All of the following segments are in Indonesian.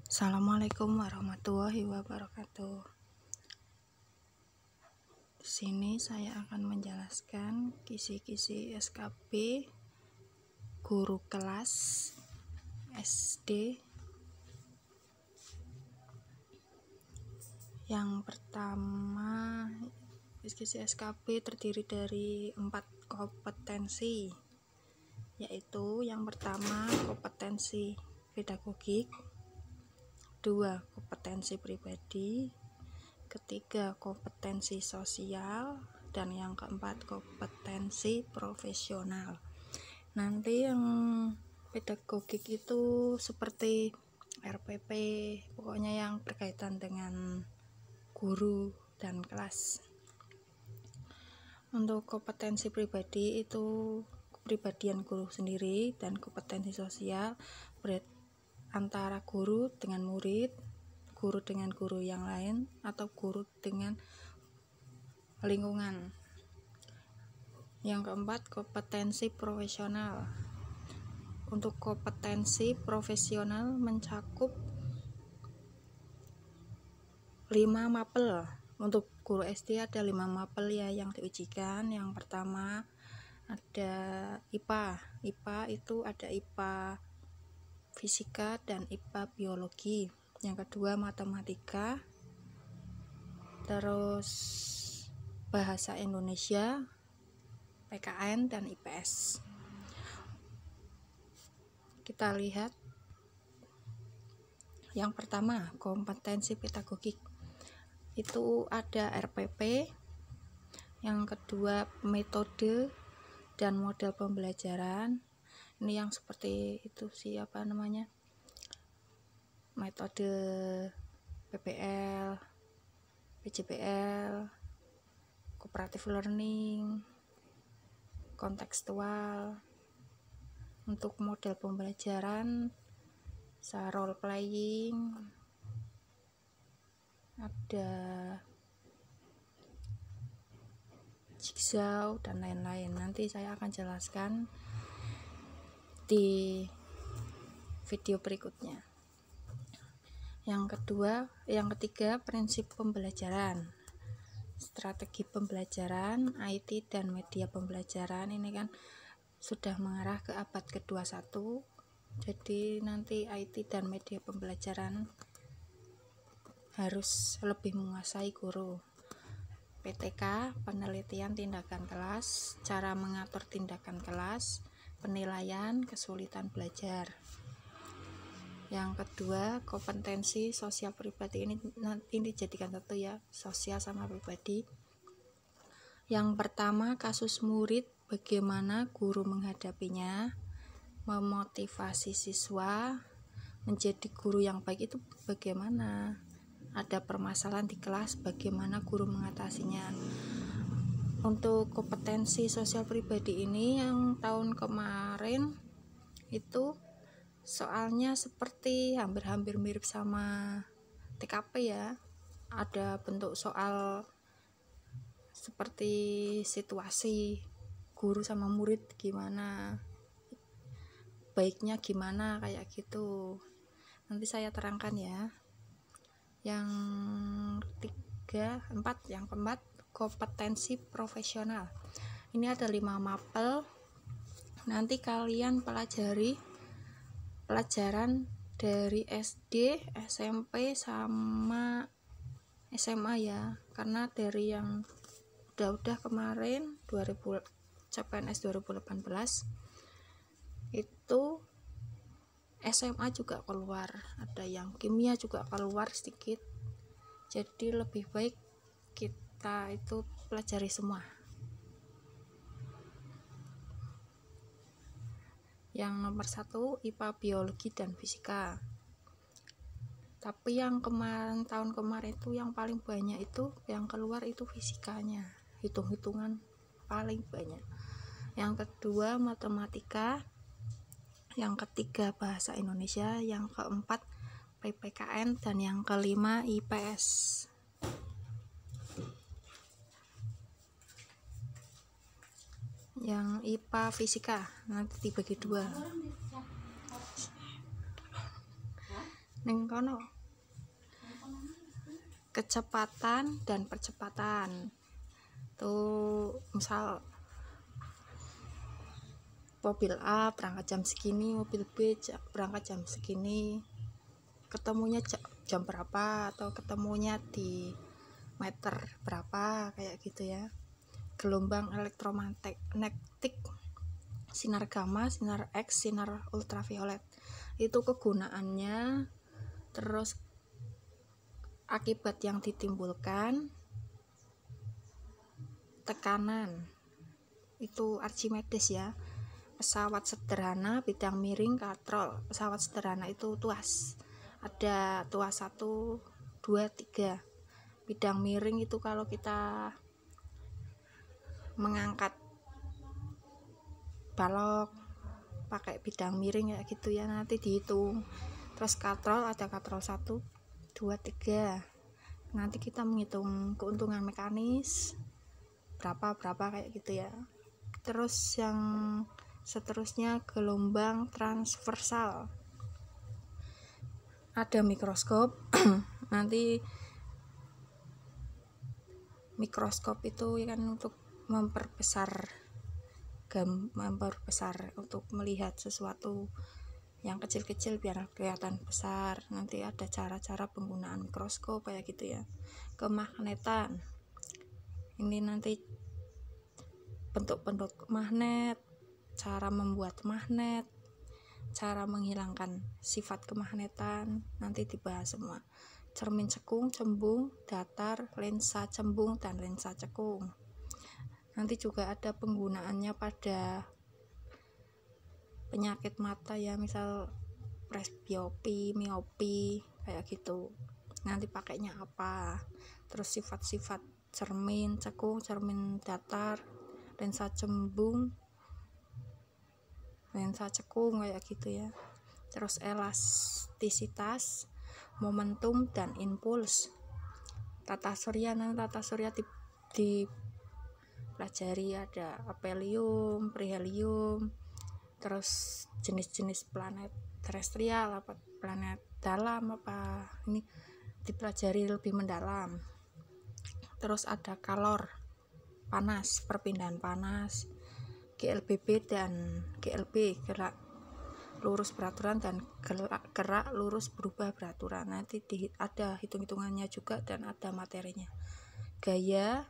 Assalamualaikum warahmatullahi wabarakatuh. Di sini saya akan menjelaskan kisi-kisi SKB guru kelas SD. Yang pertama, kisi SKB terdiri dari 4 kompetensi, yaitu yang pertama kompetensi pedagogik, 2 kompetensi pribadi, ketiga kompetensi sosial, dan yang keempat kompetensi profesional. Nanti yang pedagogik itu seperti RPP, pokoknya yang berkaitan dengan guru dan kelas. Untuk kompetensi pribadi itu kepribadian guru sendiri, dan kompetensi sosial antara guru dengan murid, guru dengan guru yang lain, atau guru dengan lingkungan. Yang keempat, kompetensi profesional. Untuk kompetensi profesional mencakup 5 mapel. Untuk guru SD ada 5 mapel ya yang diujikan. Yang pertama ada IPA. IPA itu ada IPA fisika dan IPA biologi. Yang kedua matematika, terus bahasa Indonesia, PKN, dan IPS. Kita lihat yang pertama, kompetensi pedagogik. Itu ada RPP, yang kedua metode dan model pembelajaran. Ini yang seperti itu metode PBL, PJBL, cooperative learning, kontekstual. Untuk model pembelajaran role playing, ada jigsaw dan lain-lain. Nanti saya akan jelaskan di video berikutnya. Yang ketiga prinsip pembelajaran, strategi pembelajaran, IT dan media pembelajaran. Ini kan sudah mengarah ke abad ke-21, jadi nanti IT dan media pembelajaran harus lebih menguasai guru. PTK, penelitian tindakan kelas, cara mengatur tindakan kelas, penilaian, kesulitan belajar. Yang kedua, kompetensi sosial pribadi. Ini dijadikan satu ya, sosial sama pribadi. Yang pertama, kasus murid, bagaimana guru menghadapinya, memotivasi siswa menjadi guru yang baik itu bagaimana, ada permasalahan di kelas, bagaimana guru mengatasinya. Untuk kompetensi sosial pribadi ini yang tahun kemarin itu soalnya seperti hampir mirip sama TKP ya. Ada bentuk soal seperti situasi guru sama murid gimana, baiknya gimana, kayak gitu. Nanti saya terangkan ya. Yang keempat kompetensi profesional. Ini ada 5 mapel. Nanti kalian pelajari pelajaran dari SD, SMP sama SMA ya, karena dari yang udah kemarin CPNS 2018 itu SMA juga keluar, ada yang kimia juga keluar sedikit, jadi lebih baik kita itu pelajari semua. Yang nomor 1 IPA biologi dan fisika. Tapi yang tahun kemarin itu yang paling banyak itu yang keluar itu fisikanya, hitung-hitungan paling banyak. Yang kedua matematika, yang ketiga bahasa Indonesia, yang keempat PPKN, dan yang kelima IPS. Yang IPA fisika nanti dibagi 2. ning kono. Kecepatan dan percepatan. Tuh, misal mobil A berangkat jam segini, mobil B berangkat jam segini, ketemunya jam berapa atau ketemunya di meter berapa, kayak gitu ya. Gelombang elektromagnetik, sinar gamma, sinar X, sinar ultraviolet, itu kegunaannya, terus akibat yang ditimbulkan, tekanan, itu Archimedes ya. Pesawat sederhana bidang miring katrol. Pesawat sederhana itu tuas, ada tuas 1, 2, 3. Bidang miring itu kalau kita mengangkat balok pakai bidang miring ya gitu ya, nanti dihitung. Terus katrol, ada katrol 1, 2, 3. Nanti kita menghitung keuntungan mekanis berapa kayak gitu ya. Terus yang seterusnya gelombang transversal, ada mikroskop. Nanti mikroskop itu kan untuk memperbesar untuk melihat sesuatu yang kecil-kecil biar kelihatan besar. Nanti ada cara-cara penggunaan mikroskop kayak gitu ya. Kemagnetan, ini nanti bentuk-bentuk magnet, cara membuat magnet, cara menghilangkan sifat kemagnetan, nanti dibahas semua. Cermin cekung, cembung, datar, lensa cembung, dan lensa cekung. Nanti juga ada penggunaannya pada penyakit mata ya, misal presbiopi, miopi, kayak gitu. Nanti pakainya apa, terus sifat-sifat cermin cekung, cermin datar, lensa cembung, lensa cekung, kayak gitu ya. Terus elastisitas, momentum, dan impuls. Tata surya, dipelajari, ada aphelium, perihelium, terus jenis-jenis planet terestrial, apa planet dalam, apa ini dipelajari lebih mendalam. Terus ada kalor, panas, perpindahan panas, GLBB dan GLB, gerak lurus beraturan, dan gerak lurus berubah beraturan. Nanti ada hitung-hitungannya juga dan ada materinya. Gaya,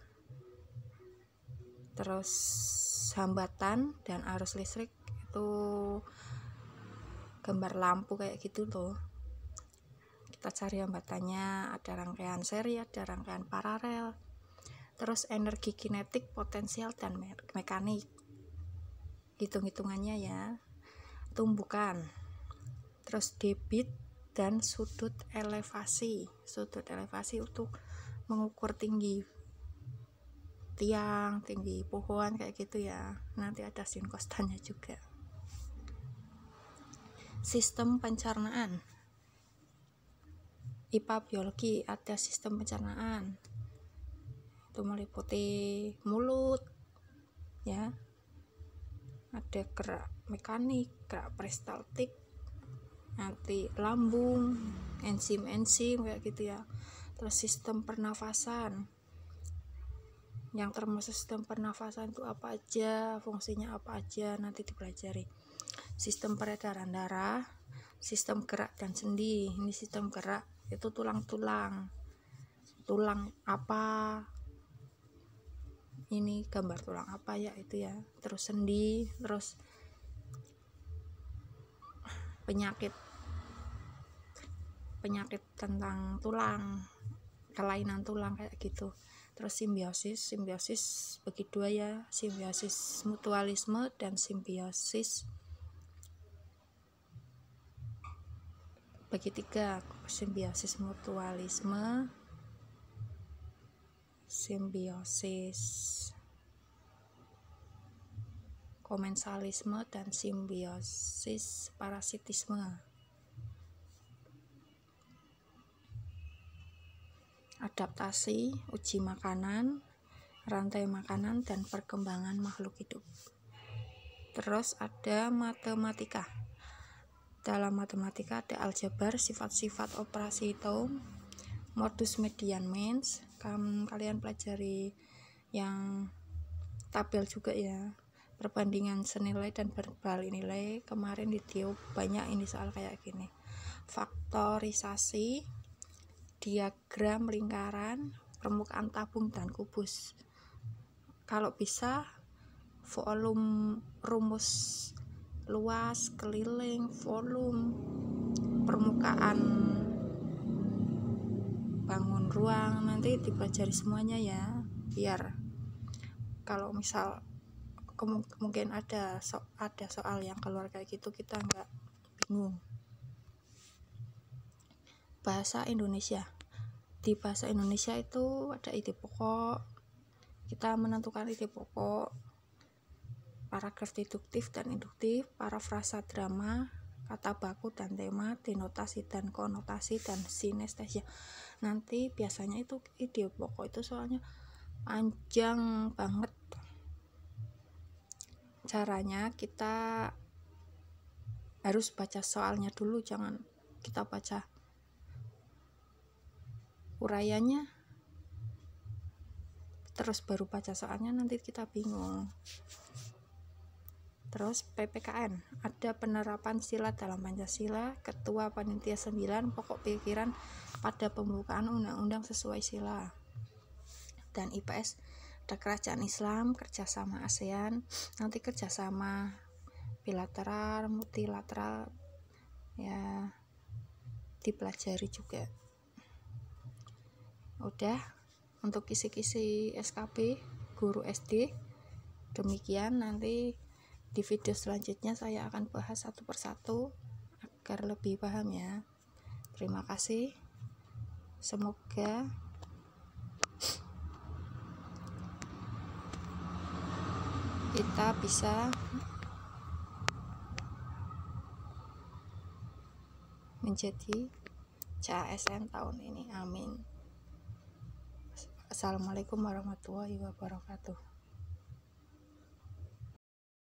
terus hambatan dan arus listrik, itu gambar lampu kayak gitu loh. Kita cari hambatannya, ada rangkaian seri, ada rangkaian paralel. Terus energi kinetik, potensial, dan mekanik, hitung-hitungannya ya. Tumbukan, terus debit dan sudut elevasi untuk mengukur tinggi tiang, tinggi pohon, kayak gitu ya. Nanti ada sin kostannya juga. Sistem pencernaan, IPA biologi, ada sistem pencernaan, itu meliputi mulut ya, ada gerak mekanik, gerak peristaltik, nanti lambung, enzim kayak gitu ya. Terus sistem pernafasan, yang termasuk sistem pernafasan itu apa aja, fungsinya apa aja, nanti dipelajari. Sistem peredaran darah, sistem gerak dan sendi. Ini sistem gerak, itu tulang apa, ini gambar tulang apa ya itu ya. Terus sendi, terus penyakit tentang tulang, kelainan tulang kayak gitu. Terus simbiosis bagi dua ya, simbiosis mutualisme dan simbiosis bagi tiga. Simbiosis mutualisme, simbiosis komensalisme, dan simbiosis parasitisme. Adaptasi, uji makanan, rantai makanan, dan perkembangan makhluk hidup. Terus ada matematika, Dalam matematika ada aljabar, sifat-sifat operasi hitung, modus median means. Kalian pelajari yang tabel juga ya, perbandingan senilai dan berbalik nilai. Kemarin video banyak ini soal kayak gini. Faktorisasi, diagram lingkaran, permukaan tabung dan kubus. Kalau bisa volume, rumus luas, keliling, volume, permukaan bangun ruang, nanti dipelajari semuanya ya, biar kalau misal mungkin ada soal yang keluar kayak gitu kita nggak bingung. Bahasa Indonesia, di bahasa Indonesia itu ada ide pokok, kita menentukan ide pokok, paragraf deduktif dan induktif, parafrasa drama, kata baku dan tema, denotasi dan konotasi, dan sinestesia. Nanti biasanya itu ide pokok itu soalnya panjang banget. Caranya kita harus baca soalnya dulu, jangan kita baca uraiannya terus baru baca soalnya, nanti kita bingung. Terus PPKN, ada penerapan sila dalam Pancasila, Ketua Panitia 9, pokok pikiran pada pembukaan undang-undang sesuai sila. Dan IPS, ada kerajaan Islam, kerjasama ASEAN, nanti kerjasama bilateral, multilateral ya dipelajari juga. Udah untuk kisi-kisi SKB guru SD demikian. Nanti di video selanjutnya saya akan bahas satu persatu agar lebih paham ya. Terima kasih. Semoga kita bisa menjadi CASN tahun ini. Amin. Assalamualaikum warahmatullahi wabarakatuh.